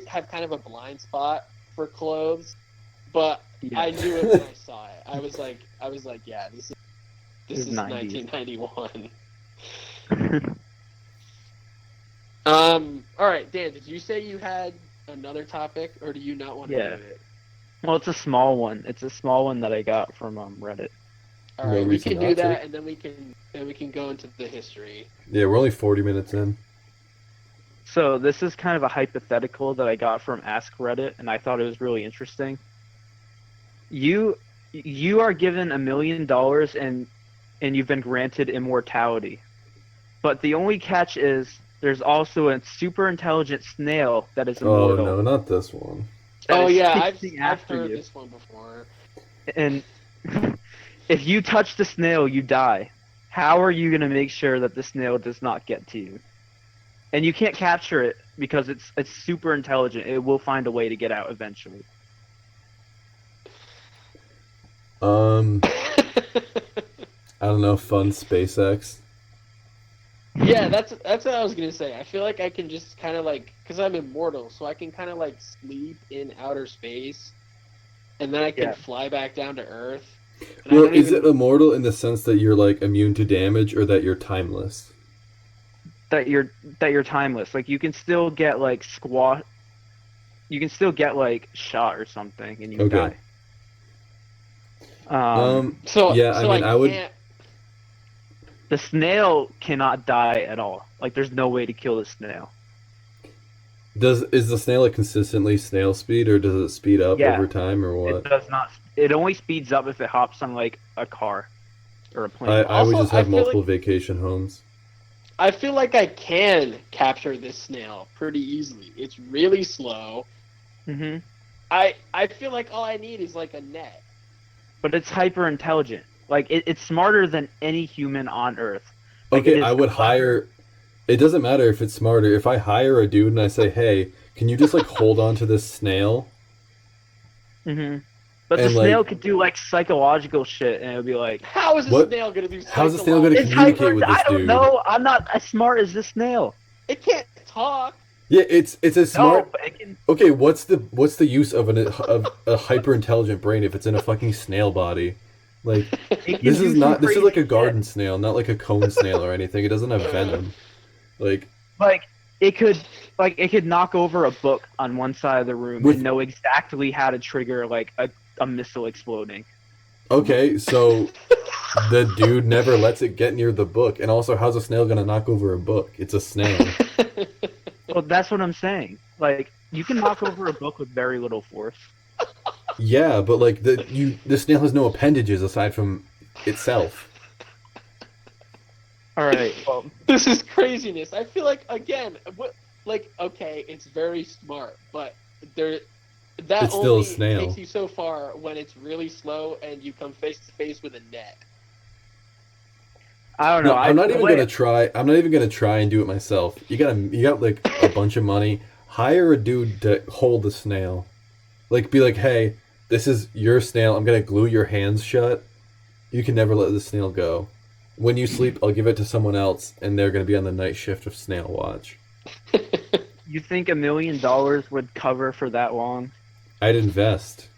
have kind of a blind spot for clothes, but Yeah. I knew it when I saw it. I was like, yeah, this is 90s. 1991. All right, Dan, did you say you had another topic, or do you not want to do it? Well, it's a small one. It's a small one that I got from Reddit. All No right, we reason can do not to. that, and then we can go into the history. Yeah, we're only 40 minutes in. So this is kind of a hypothetical that I got from Ask Reddit, and I thought it was really interesting. You are given $1 million and you've been granted immortality, but the only catch is there's also a super intelligent snail that is Oh immortal. no, not this one. that Oh is yeah, I've chasing after heard you. this one before. And if you touch the snail, you die. How are you going to make sure that the snail does not get to you? And you can't capture it because it's super intelligent. It will find a way to get out eventually. I don't know, fun SpaceX. Yeah, that's what I was gonna say. I feel like I can just kind of like, because I'm immortal, so I can kind of like sleep in outer space, and then I can fly back down to Earth. Well, is it immortal in the sense that you're like immune to damage, or that you're timeless? That you're timeless. Like you can still get like you can still get like shot or something and you die. I would. The snail cannot die at all. Like there's no way to kill the snail. Is the snail like consistently snail speed, or does it speed up over time, or what? It does not. It only speeds up if it hops on like a car or a plane. I would just have multiple vacation homes. I feel like I can capture this snail pretty easily. It's really slow. Mm-hmm. I feel like all I need is like a net. But it's hyper intelligent. Like it's smarter than any human on Earth. Like, okay, I would hire. It doesn't matter if it's smarter. If I hire a dude and I say, "Hey, can you just like hold on to this snail?" Mm-hmm. But the snail could do like psychological shit, and it would be like, "How is a snail gonna do? How is a snail gonna communicate with this dude?" I don't know. I'm not as smart as this snail. It can't talk. Yeah, it's a smart. No, but it can... Okay, what's the use of a hyper intelligent brain if it's in a fucking snail body? Like this is like a garden snail, not like a cone snail or anything. It doesn't have venom. Like it could knock over a book on one side of the room and know exactly how to trigger like a missile exploding. Okay, so the dude never lets it get near the book, and also how's a snail gonna knock over a book? It's a snail. Well, that's what I'm saying. Like you can knock over a book with very little force. Yeah, but like the snail has no appendages aside from itself. All right. Well, this is craziness. I feel like okay, it's very smart, but it's still only a snail. Takes you so far when it's really slow and you come face to face with a net. I don't No, know. I'm not even gonna try. I'm not even gonna try and do it myself. You got like a bunch of money. Hire a dude to hold the snail. Like, be like, hey, this is your snail. I'm gonna glue your hands shut. You can never let the snail go. When you sleep, I'll give it to someone else, and they're gonna be on the night shift of snail watch. You think $1 million would cover for that long? I'd invest.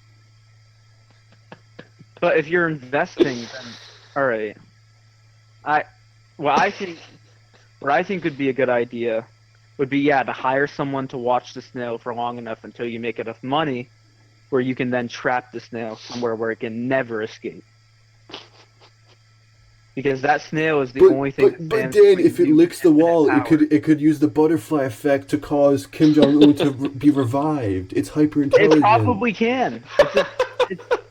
But if you're investing, then all right. What I think would be a good idea would be to hire someone to watch the snail for long enough until you make enough money where you can then trap the snail somewhere where it can never escape. Because that snail is the only thing. But Dan, if it licks the wall, it could use the butterfly effect to cause Kim Jong Un to be revived. It's hyper intelligent. It probably can.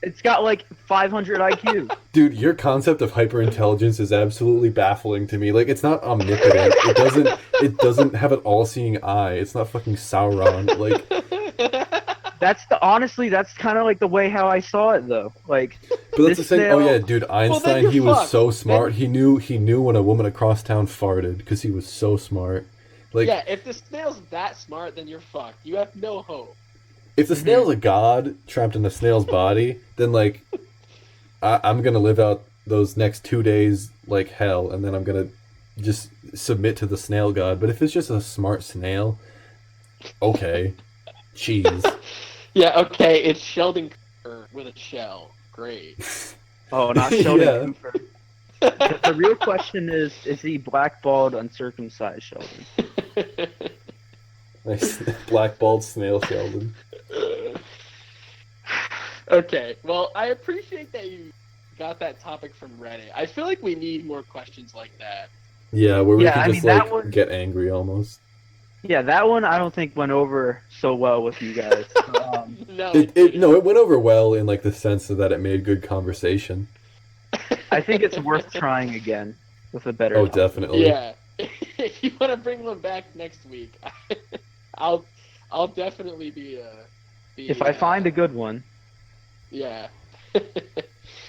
It's got like 500 IQ. Dude, your concept of hyper intelligence is absolutely baffling to me. Like, it's not omnipotent. It doesn't have an all-seeing eye. It's not fucking Sauron. Like, honestly, that's kind of like the way how I saw it though. Like, but that's the same. Oh yeah, dude, Einstein. He was so smart. He knew when a woman across town farted because he was so smart. Like, yeah, if the snail's that smart, then you're fucked. You have no hope. If the snail's a god trapped in a snail's body, then like, I'm gonna live out those next 2 days like hell, and then I'm gonna just submit to the snail god. But if it's just a smart snail, okay, cheese. Yeah, okay, it's Sheldon Cooper with a shell. Great. Oh, not Sheldon Cooper. The real question is he blackballed, uncircumcised Sheldon? Nice blackballed snail Sheldon. Okay, well, I appreciate that you got that topic from Reddit. I feel like we need more questions like that. Yeah, where we can just get angry almost. Yeah, that one I don't think went over so well with you guys. No, it went over well in like the sense of that it made good conversation. I think it's worth trying again with a better. Oh, definitely. Yeah, if you want to bring them back next week, I'll definitely be. If I find a good one. Yeah.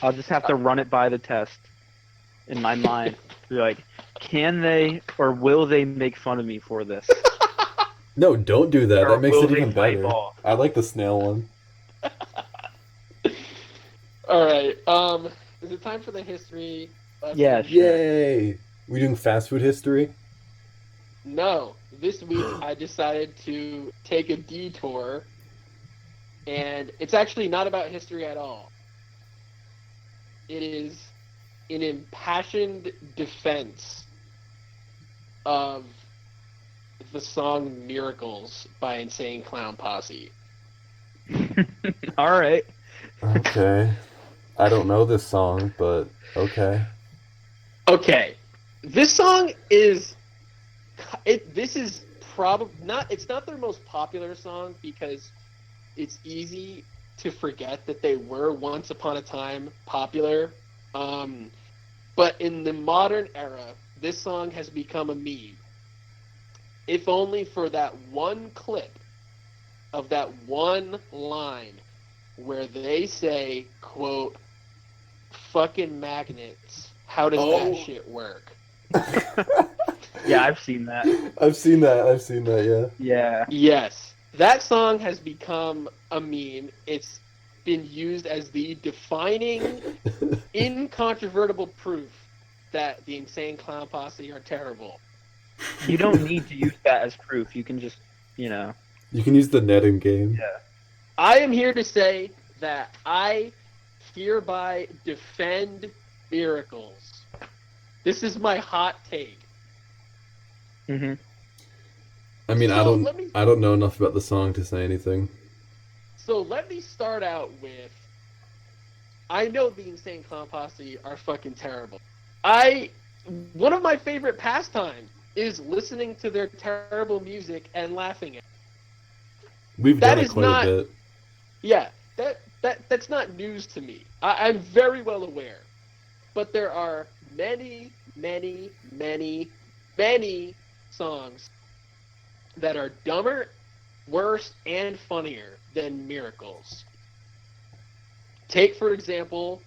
I'll just have to run it by the test in my mind. Be like, can they or will they make fun of me for this? No, don't do that. That makes it even better. Ball? I like the snail one. All right. Is it time for the history? Yeah. Sure. Yay! We doing fast food history? No. This week I decided to take a detour, and it's actually not about history at all. It is an impassioned defense of the song Miracles by Insane Clown Posse. All right. Okay. I don't know this song, but okay. Okay. This song is... This is probably not... It's not their most popular song because it's easy to forget that they were once upon a time popular. But in the modern era, this song has become a meme. If only for that one clip of that one line where they say, quote, fucking magnets, how does that shit work? Yeah, I've seen that. I've seen that, yeah. Yeah. Yes. That song has become a meme. It's been used as the defining, incontrovertible proof that the Insane Clown Posse are terrible. You don't need to use that as proof. You can just, You can use the netting game. Yeah. I am here to say that I hereby defend Miracles. This is my hot take. Mm-hmm. I mean, I don't know enough about the song to say anything. So let me start out with, I know the Insane Clown Posse are fucking terrible. One of my favorite pastimes is listening to their terrible music and laughing at it. We've done it quite a bit. Yeah, that's not news to me. I'm very well aware. But there are many, many, many, many songs that are dumber, worse, and funnier than Miracles. Take, for example,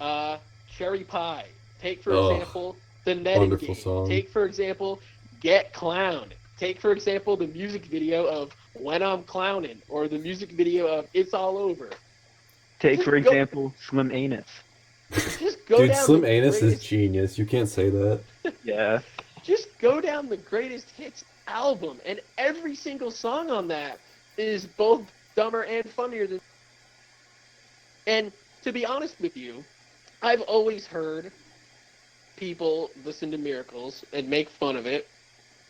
Cherry Pie. Take, for example, The Netting Wonderful Game. song. Take, for example, Get Clowned. Take, for example, the music video of When I'm Clowning, or the music video of It's All Over. Take, for example, Slim Anus. Just go Dude, down Slim the Anus greatest, is genius. You can't say that. Yeah. Just go down the greatest hits album, and every single song on that is both dumber and funnier than. And to be honest with you, I've always heard people listen to Miracles and make fun of it.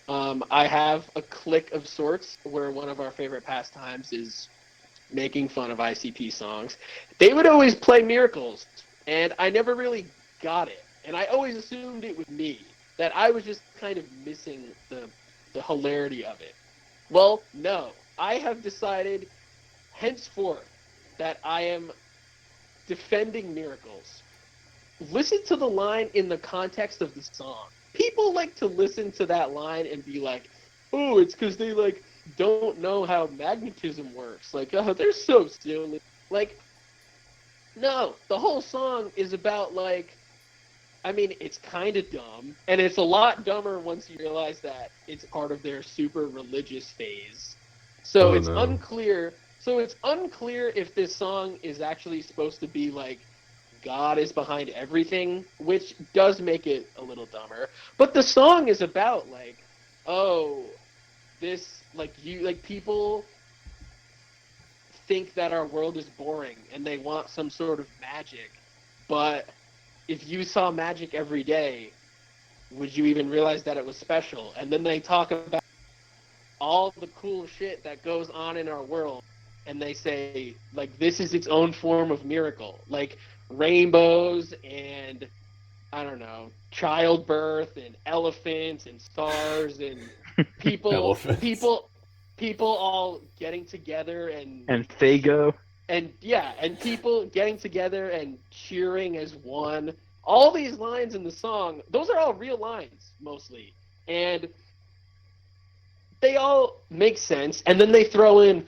I have a clique of sorts where one of our favorite pastimes is making fun of ICP songs. They would always play Miracles, and I never really got it. And I always assumed it was me, that I was just kind of missing the hilarity of it. Well, no. I have decided henceforth that I am defending Miracles. Listen to the line in the context of the song. People like to listen to that line and be like, oh, it's because they, like, don't know how magnetism works. Like, oh, they're so silly. Like, no. The whole song is about, like, I mean, it's kind of dumb. And it's a lot dumber once you realize that it's part of their super religious phase. So it's unclear. So it's unclear if this song is actually supposed to be, like, God is behind everything, which does make it a little dumber. But the song is about, like, oh, this, like, you, like, people think that our world is boring and they want some sort of magic. But if you saw magic every day, would you even realize that it was special? And then they talk about all the cool shit that goes on in our world, and they say, like, this is its own form of miracle. Like, rainbows and, I don't know, childbirth and elephants and stars and people all getting together and Fago. And yeah, and people getting together and cheering as one. All these lines in the song, those are all real lines, mostly. And they all make sense. And then they throw in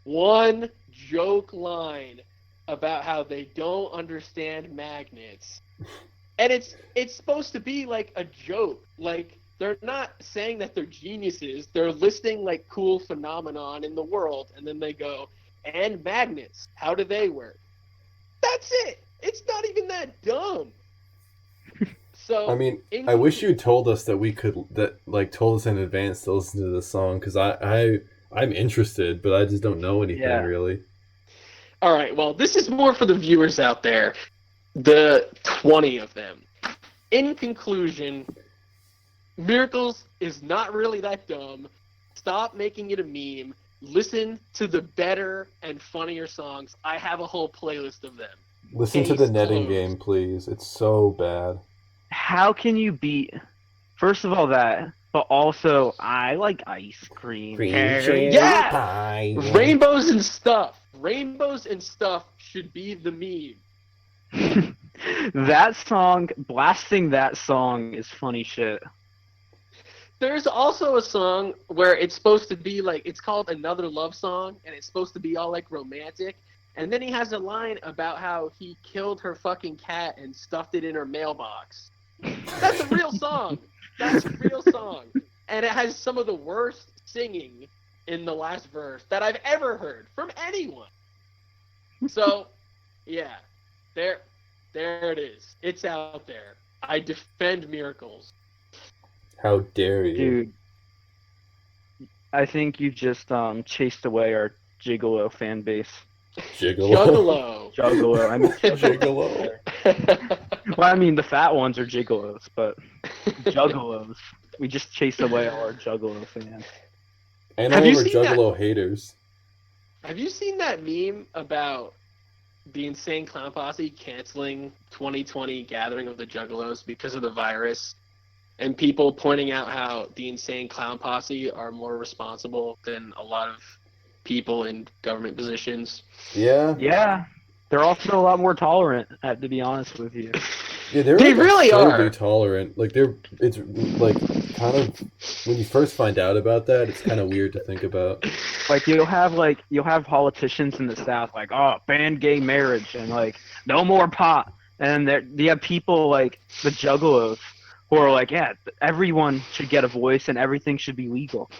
one joke line about how they don't understand magnets. And it's supposed to be like a joke. Like, they're not saying that they're geniuses. They're listing, like, cool phenomenon in the world. And then they go, and magnets, how do they work? That's it. It's not even that dumb. So I mean, I wish you told us that we could, told us in advance to listen to this song, because I'm interested, but I just don't know anything really. All right, well, this is more for the viewers out there, the 20 of them. In conclusion, Miracles is not really that dumb. Stop making it a meme. Listen to the better and funnier songs. I have a whole playlist of them. Listen to the Netting Game, please. It's so bad. How can you beat, first of all, that, but also, I like ice cream. Yeah! Pie. Rainbows and stuff. Rainbows and stuff should be the meme. That song, blasting that song is funny shit. There's also a song where it's supposed to be, like, it's called Another Love Song, and it's supposed to be all, like, romantic. And then he has a line about how he killed her fucking cat and stuffed it in her mailbox. That's a real song. That's a real song. And it has some of the worst singing in the last verse that I've ever heard from anyone. So, yeah, there it is. It's out there. I defend Miracles. How dare you? Dude, I think you just chased away our Gigolo fan base. Gigolo. Juggalo. I mean, Gigolo. Well, I mean, the fat ones are gigolos, but juggalos. We just chased away all our juggalo fans. And all of our juggalo haters. Have you seen that meme about the Insane Clown Posse canceling 2020 Gathering of the Juggalos because of the virus? And people pointing out how the Insane Clown Posse are more responsible than a lot of people in government positions. Yeah. Yeah. They're also a lot more tolerant, I have to be honest with you. Yeah, they really are tolerant. Like, it's like kind of, when you first find out about that, it's kind of weird to think about. Like, you'll have politicians in the South like, oh, ban gay marriage and, like, no more pot. And you have people like the Juggalos who are like, yeah, everyone should get a voice and everything should be legal.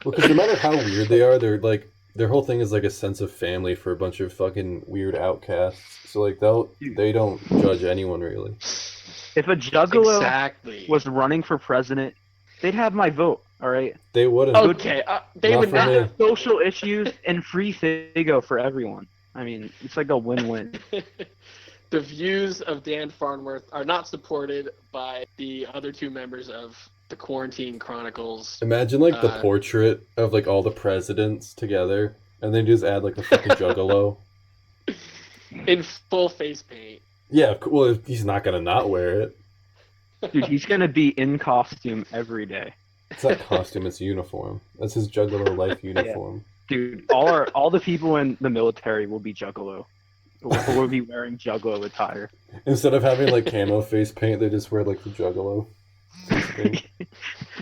Well, because no matter how weird they are, they're like their whole thing is like a sense of family for a bunch of fucking weird outcasts. So like they don't judge anyone really. If a juggalo Exactly. was running for president, they'd have my vote. All right. They wouldn't. Okay, they Not would for not. me. Social issues and free Figo for everyone. I mean, it's like a win-win. The views of Dan Farnworth are not supported by the other two members of the Quarantine Chronicles. Imagine like the portrait of like all the presidents together, and then just add like the fucking juggalo. In full face paint. Yeah, well, he's not gonna not wear it. Dude, he's gonna be in costume every day. It's not costume; it's uniform. That's his juggalo life uniform. Dude, all the people in the military will be juggalo. Will be wearing juggalo attire. Instead of having like camo face paint, they just wear like the juggalo face paint.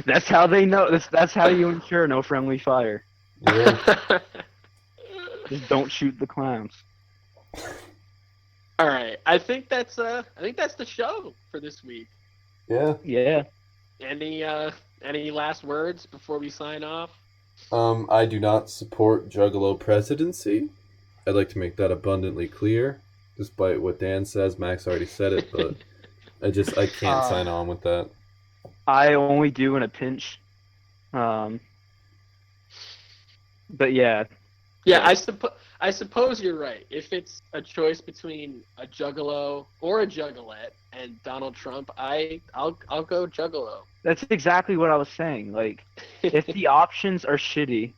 That's how they know. That's how you ensure no friendly fire. Yeah. Just don't shoot the clowns. All right, I think that's the show for this week. Yeah. Yeah. Any last words before we sign off? I do not support juggalo presidency. I'd like to make that abundantly clear. Despite what Dan says, Max already said it, but I can't sign on with that. I only do in a pinch. But yeah. Yeah, I suppose you're right. If it's a choice between a juggalo or a juggalette and Donald Trump, I'll go juggalo. That's exactly what I was saying. Like, if the options are shitty,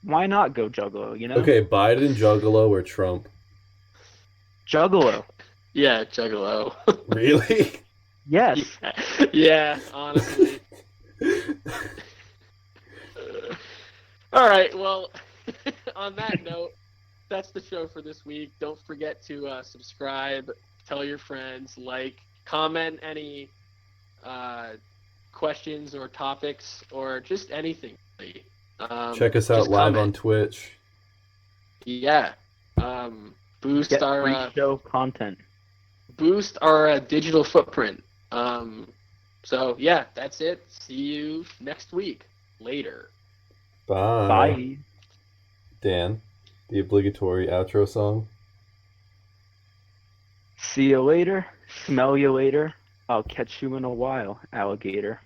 why not go juggalo, you know? Okay, Biden, juggalo, or Trump? Juggalo. Yeah, juggalo. Really? Yes. Yeah, honestly. All right, well, on that note, that's the show for this week. Don't forget to subscribe, tell your friends, like, comment any questions or topics or just anything. Really. Check us out just live comment. on Twitch. Yeah. Boost Get our free show content. boost our digital footprint. So yeah, that's it. See you next week. Later. Bye. Bye. Dan, the obligatory outro song. See you later. Smell you later. I'll catch you in a while, alligator.